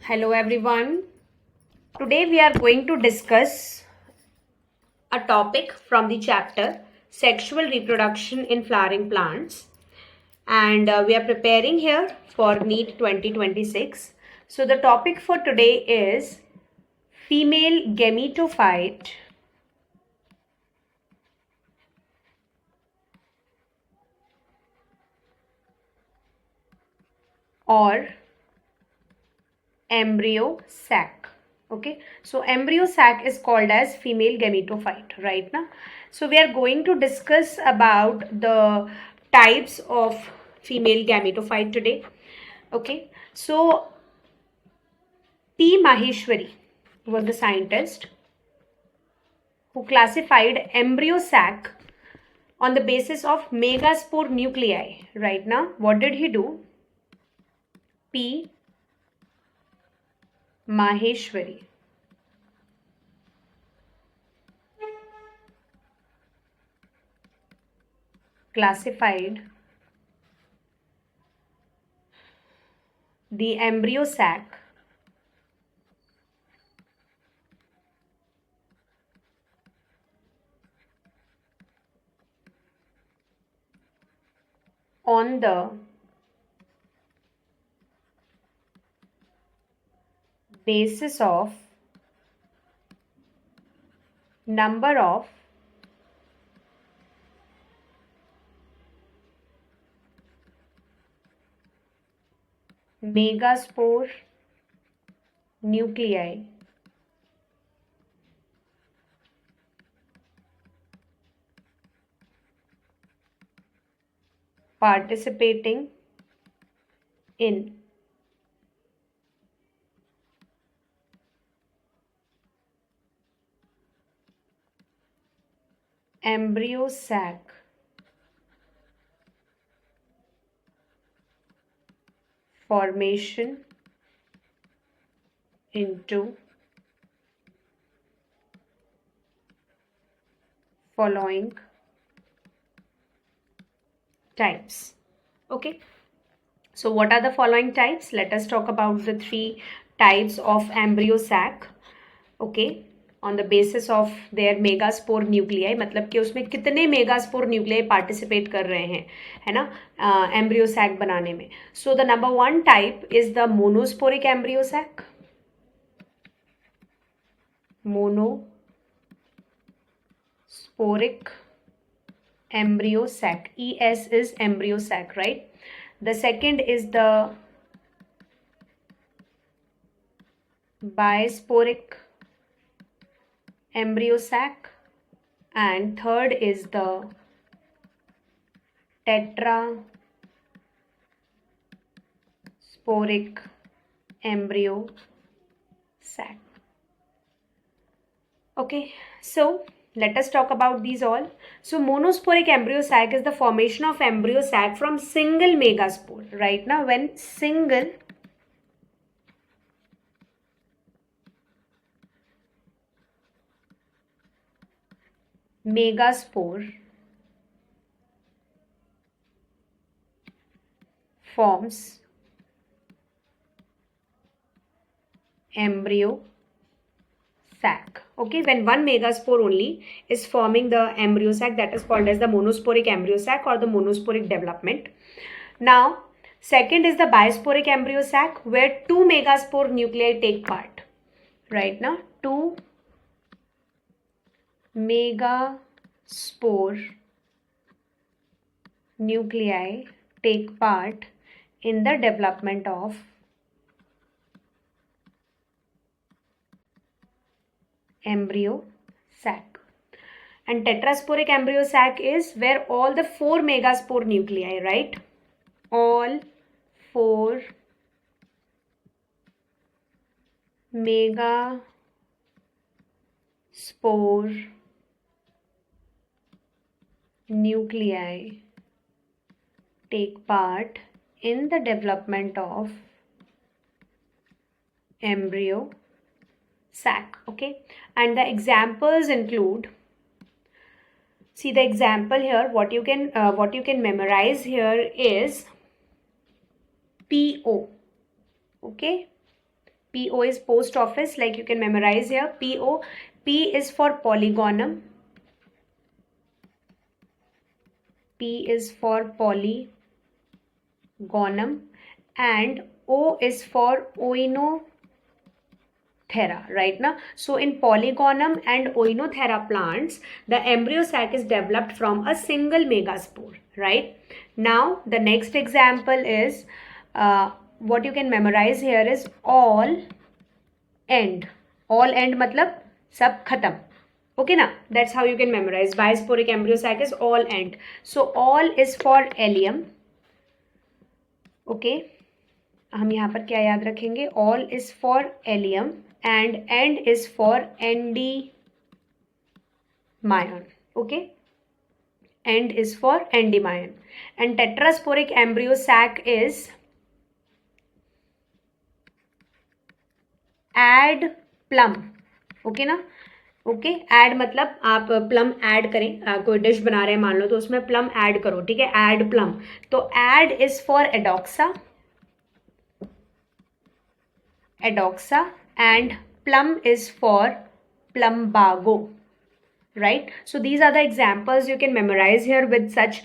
Hello everyone. Today we are going to discuss a topic from the chapter Sexual Reproduction in Flowering Plants, and we are preparing here for NEET 2026. So the topic for today is Female Gametophyte or Embryo Sac. Okay, so embryo sac is called as female gametophyte right now. So we are going to discuss about the types of female gametophyte today. Okay, so P. Maheshwari was the scientist who classified embryo sac on the basis of megaspore nuclei. Right now, what did he do? P. Maheshwari classified the embryo sac on the basis of number of megaspore nuclei participating in embryo sac formation into following types. Okay, so what are the following types? Let us talk about the three types of embryo sac. Okay, on the basis of their megaspore nuclei, मतलब कि उसमें कितने megaspore nuclei participate कर रहे हैं, है ना, embryo sac बनाने में. So the number one type is the monosporic embryo sac. Monosporic embryo sac. ES is embryo sac, right? The second is the bisporic embryo sac, and third is the tetrasporic embryo sac. Okay, so let us talk about these all. So monosporic embryo sac is the formation of embryo sac from single megaspore. Right now, when single megaspore forms embryo sac. Okay, when one megaspore only is forming the embryo sac, that is called as the monosporic embryo sac or the monosporic development. Now, second is the bisporic embryo sac, where two megaspore nuclei take part. Right now, two megaspore nuclei take part in the development of embryo sac. And tetrasporic embryo sac is where all the four megaspore nuclei, right? All four megaspore nuclei take part in the development of embryo sac. Okay, and the examples include, see the example here, what you can memorize here is PO. Okay, PO is post office, like you can memorize here. PO. P is for polygonum. P is for polygonum. And O is for oinothera, right now. So in polygonum and oinothera plants, the embryo sac is developed from a single megaspore, right? Now the next example is what you can memorize here is all end. All end matlab sab khatam. Okay na? That's how you can memorize. Bisporic embryo sac is all end. So all is for allium. Okay. हम यहाँ पर क्या याद रखेंगे? All is for allium and end is for endymion. Okay. End is for endymion. And tetrasporic embryo sac is add plum. Okay ना? Okay add मतलब आप plum add करें, कोई डिश बना रहे हैं मान लो, तो उसमें प्लम ऐड करो, ठीक है, ऐड प्लम. तो add is for Adoxa and plum is for plumbago, right? So these are the examples you can memorize here with such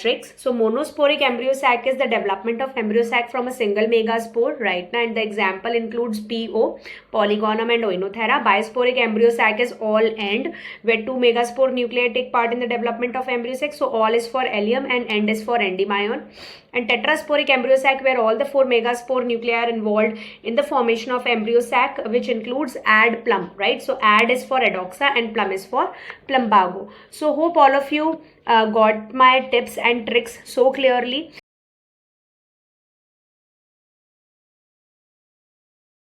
tricks. So monosporic embryo sac is the development of embryo sac from a single megaspore, right? And the example includes PO, polygonum and oinothera. Bisporic embryo sac is all end, where two megaspore nuclei take part in the development of embryo sac. So all is for allium and end is for endymion. And tetrasporic embryo sac, where all the four megaspore nuclei are involved in the formation of embryo sac, which includes add plum, right? So add is for adoxa and plum is for plumbago. So hope all of you got my tips and tricks so clearly.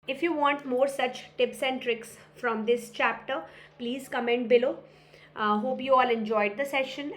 If you want more such tips and tricks from this chapter, please comment below. Hope you all enjoyed the session.